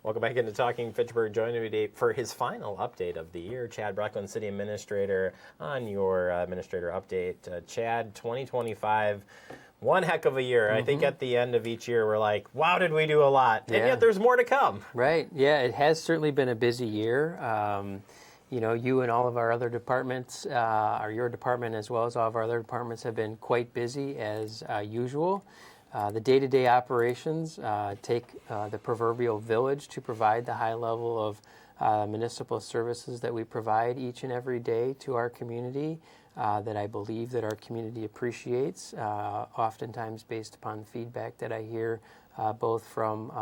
Welcome back into Talking Fitchburg. Joining me today for his final update of the year, Chad Brecklin, City Administrator, on your Administrator Update. Chad, 2025, one heck of a year. I think at the end of each year, we're like, wow, did we do a lot? And yet there's more to come. Right. Yeah, it has certainly been a busy year. You and all of our other departments, or your department as well as all of our other departments, have been quite busy as usual. The day-to-day operations take the proverbial village to provide the high level of municipal services that we provide each and every day to our community that I believe that our community appreciates, oftentimes based upon the feedback that I hear both from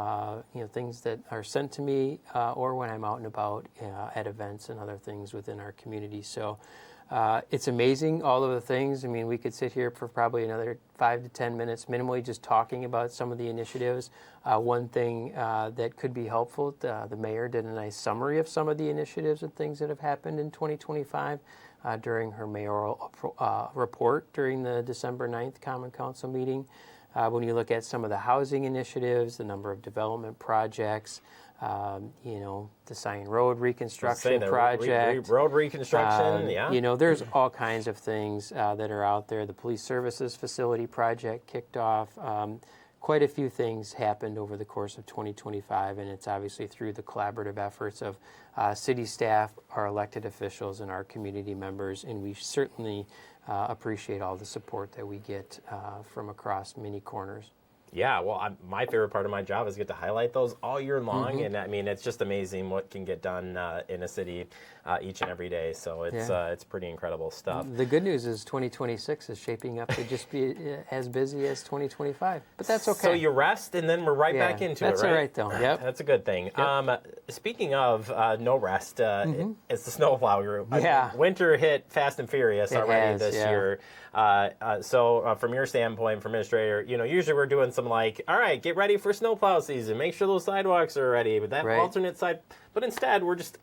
things that are sent to me or when I'm out and about at events and other things within our community. So it's amazing, all of the things. I mean, we could sit here for probably another 5 to 10 minutes minimally just talking about some of the initiatives. One thing that could be helpful, the mayor did a nice summary of some of the initiatives and things that have happened in 2025 during her mayoral report during the December 9th Common Council meeting. When you look at some of the housing initiatives, the number of development projects, the Scion Road reconstruction project. Road reconstruction, there's all kinds of things that are out there. The police services facility project kicked off. Quite a few things happened over the course of 2025, and it's obviously through the collaborative efforts of city staff, our elected officials, and our community members, and we certainly appreciate all the support that we get from across many corners. Yeah, well, my favorite part of my job is to get to highlight those all year long, and I mean, it's just amazing what can get done in a city each and every day. So it's pretty incredible stuff. The good news is 2026 is shaping up to just be as busy as 2025, but that's okay. So you rest, and then we're right back into it, right? That's all right, though. Yep. That's a good thing. Yep. Speaking of no rest, it's the snowplow group. Winter hit fast and furious already this year. So from your standpoint, from administrator, usually we're doing some like, all right, get ready for snowplow season. Make sure those sidewalks are ready. But that alternate side, but instead we're just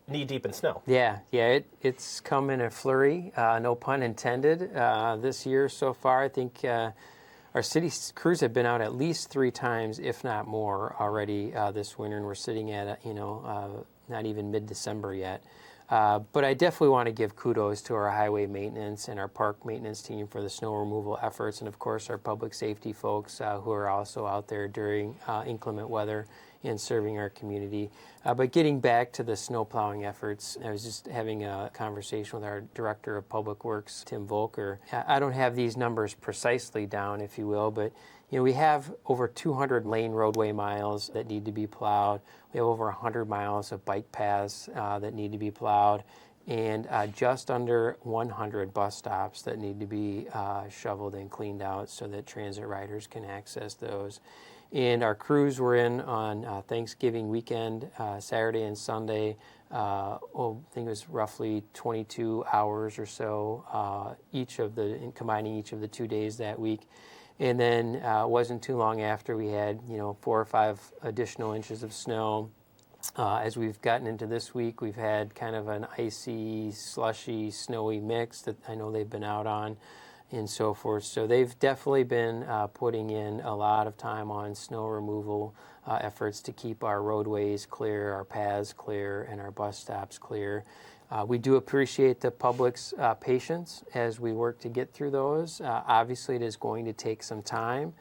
knee deep in snow. Yeah, it's come in a flurry, no pun intended. This year so far, I think our city crews have been out at least 3 times, if not more, already this winter, and we're sitting at not even mid-December yet. But I definitely want to give kudos to our highway maintenance and our park maintenance team for the snow removal efforts, and of course our public safety folks who are also out there during inclement weather and serving our community. But getting back to the snow plowing efforts, I was just having a conversation with our Director of Public Works, Tim Volker. I don't have these numbers precisely down, if you will, but we have over 200 lane roadway miles that need to be plowed. We have over 100 miles of bike paths that need to be plowed, and just under 100 bus stops that need to be shoveled and cleaned out so that transit riders can access those. And our crews were in on Thanksgiving weekend, Saturday and Sunday. I think it was roughly 22 hours or so combining each of the 2 days that week. And then it wasn't too long after we had 4 or 5 additional inches of snow. As we've gotten into this week, we've had kind of an icy, slushy, snowy mix that I know they've been out on and so forth. So they've definitely been putting in a lot of time on snow removal efforts to keep our roadways clear, our paths clear, and our bus stops clear. We do appreciate the public's patience as we work to get through those. Obviously, it is going to take some time.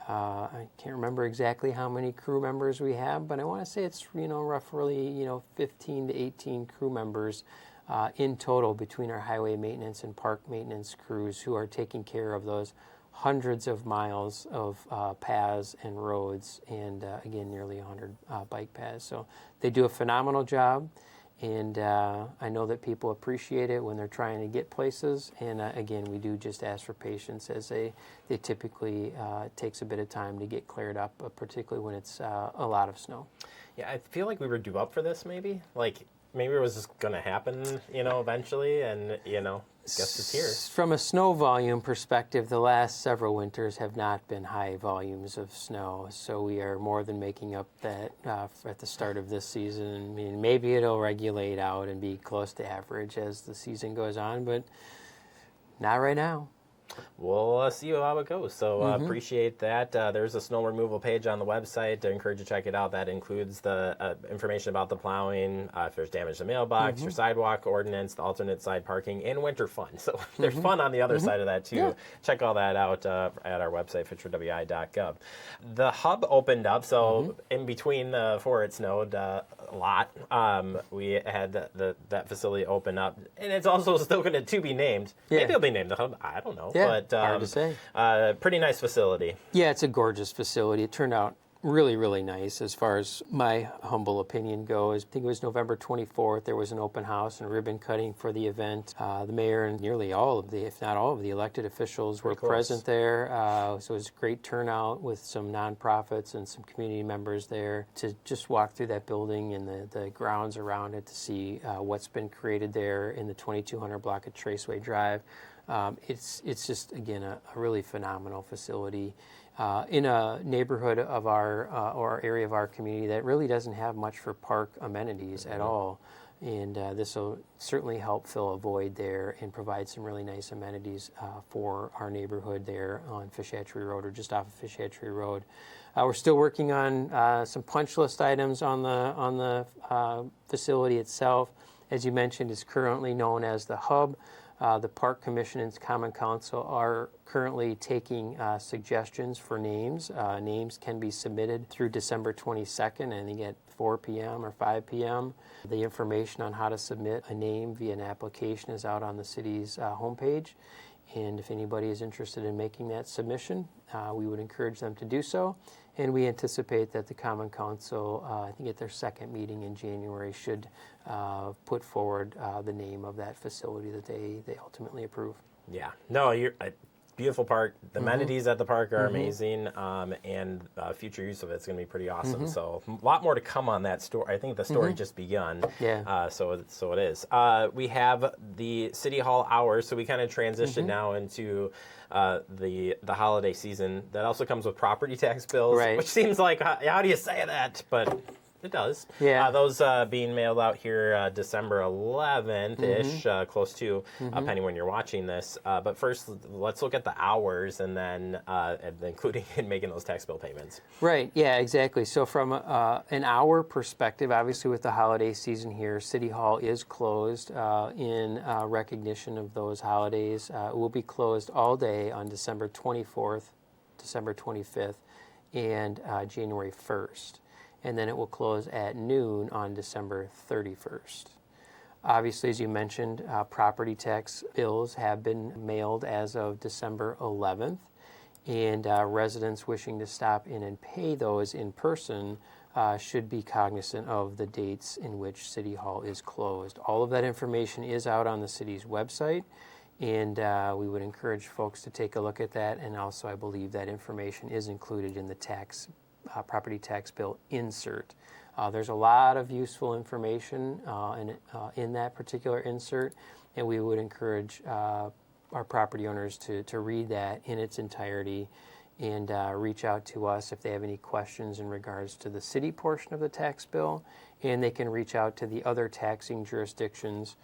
I can't remember exactly how many crew members we have, but I want to say it's roughly 15 to 18 crew members in total between our highway maintenance and park maintenance crews who are taking care of those hundreds of miles of paths and roads, and again, nearly 100 bike paths. So they do a phenomenal job. And I know that people appreciate it when they're trying to get places. And again, we do just ask for patience as they typically takes a bit of time to get cleared up, particularly when it's a lot of snow. Yeah, I feel like we were due up for this maybe. Like maybe it was just going to happen, eventually. And, guess it's here. From a snow volume perspective, the last several winters have not been high volumes of snow, so we are more than making up that at the start of this season. I mean, maybe it'll regulate out and be close to average as the season goes on, but not right now. We'll see how it goes. So appreciate that. There's a snow removal page on the website. I encourage you to check it out. That includes the information about the plowing, if there's damage to the mailbox, your sidewalk ordinance, the alternate side parking, and winter fun. So there's fun on the other side of that too. Yeah. Check all that out at our website, fitchburgwi.gov. The hub opened up, so in between before it snowed a lot, we had that facility open up, and it's also still going to be named. Yeah. Maybe it'll be named the hub. I don't know. Yeah. But hard to say. Pretty nice facility. Yeah, it's a gorgeous facility. It turned out really, really nice as far as my humble opinion goes. I think it was November 24th. There was an open house and ribbon cutting for the event. The mayor and nearly all of the, if not all of the elected officials were present there. So it was a great turnout with some nonprofits and some community members there to just walk through that building and the grounds around it to see what's been created there in the 2200 block of Traceway Drive. It's just, again, a really phenomenal facility in a neighborhood of or area of our community that really doesn't have much for park amenities at all. And this will certainly help fill a void there and provide some really nice amenities for our neighborhood there on Fish Hatchery Road, or just off of Fish Hatchery Road. We're still working on some punch list items on the facility itself. As you mentioned, it's currently known as the Hub. The Park Commission and Common Council are currently taking suggestions for names. Names can be submitted through December 22nd, I think at 4 p.m. or 5 p.m. The information on how to submit a name via an application is out on the city's homepage. And if anybody is interested in making that submission, we would encourage them to do so. And we anticipate that the Common Council, I think at their second meeting in January, should put forward the name of that facility that they ultimately approve. Yeah. No, you're beautiful park. The amenities at the park are amazing, and future use of it's going to be pretty awesome. So a lot more to come on that story. I think the story just begun. Yeah. So it is. We have the City Hall hours, so we kind of transition now into the holiday season. That also comes with property tax bills, which seems like, how do you say that? But it does. Yeah. Those being mailed out here December 11th-ish, close to, depending when you're watching this. But first, let's look at the hours and then including in making those tax bill payments. Right. Yeah, exactly. So from an hour perspective, obviously with the holiday season here, City Hall is closed in recognition of those holidays. It will be closed all day on December 24th, December 25th, and January 1st. And then it will close at noon on December 31st. Obviously, as you mentioned, property tax bills have been mailed as of December 11th, and residents wishing to stop in and pay those in person should be cognizant of the dates in which City Hall is closed. All of that information is out on the city's website, and we would encourage folks to take a look at that, and also I believe that information is included in the property tax bill insert. There's a lot of useful information in that particular insert, and we would encourage our property owners to read that in its entirety and reach out to us if they have any questions in regards to the city portion of the tax bill, and they can reach out to the other taxing jurisdictions,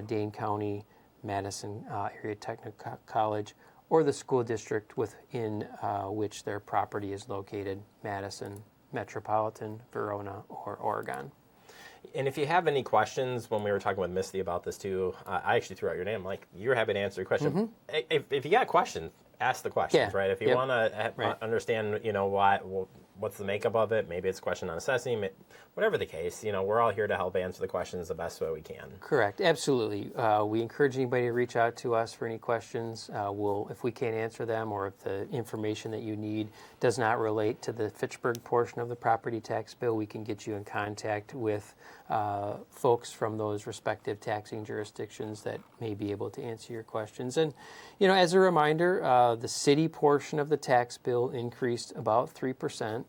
Dane County, Madison Area Technical College, or the school district within which their property is located, Madison, Metropolitan, Verona, or Oregon. And if you have any questions, when we were talking with Misty about this too, I actually threw out your name, like, you're happy to answer your question. If you got questions, ask the questions, right? If you want to understand, what's the makeup of it, maybe it's a question on assessing, whatever the case, we're all here to help answer the questions the best way we can. Correct, absolutely. We encourage anybody to reach out to us for any questions. If we can't answer them, or if the information that you need does not relate to the Fitchburg portion of the property tax bill, we can get you in contact with folks from those respective taxing jurisdictions that may be able to answer your questions. And, as a reminder, the city portion of the tax bill increased about 3%.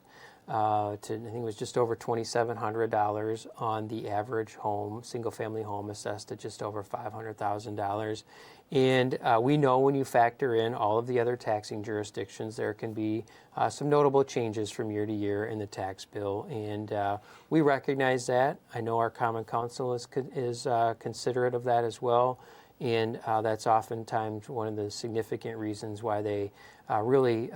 To, I think it was just over $2,700 on the average home, single-family home assessed at just over $500,000. And we know when you factor in all of the other taxing jurisdictions, there can be some notable changes from year to year in the tax bill, and we recognize that. I know our Common Council is considerate of that as well, And that's oftentimes one of the significant reasons why they really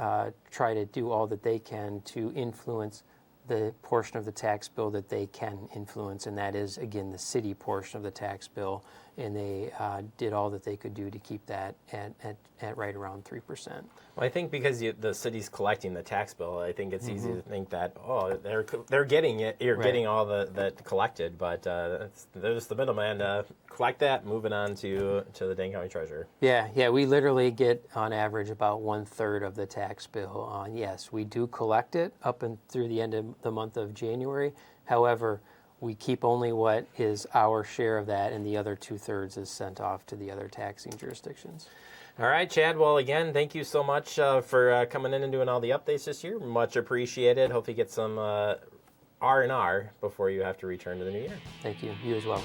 try to do all that they can to influence the portion of the tax bill that they can influence, and that is, again, the city portion of the tax bill. And they did all that they could do to keep that at right around 3%. Well, I think because the city's collecting the tax bill, I think it's easy to think that, they're getting it, you're getting all that collected, but there's the middleman collect that, moving on to the Dane County Treasurer. Yeah, we literally get on average about 1/3 of the tax bill. Yes, we do collect it up and through the end of the month of January. However, we keep only what is our share of that, and the other 2/3 is sent off to the other taxing jurisdictions. All right, Chad. Well, again, thank you so much for coming in and doing all the updates this year. Much appreciated. Hope you get some R&R before you have to return to the new year. Thank you. You as well.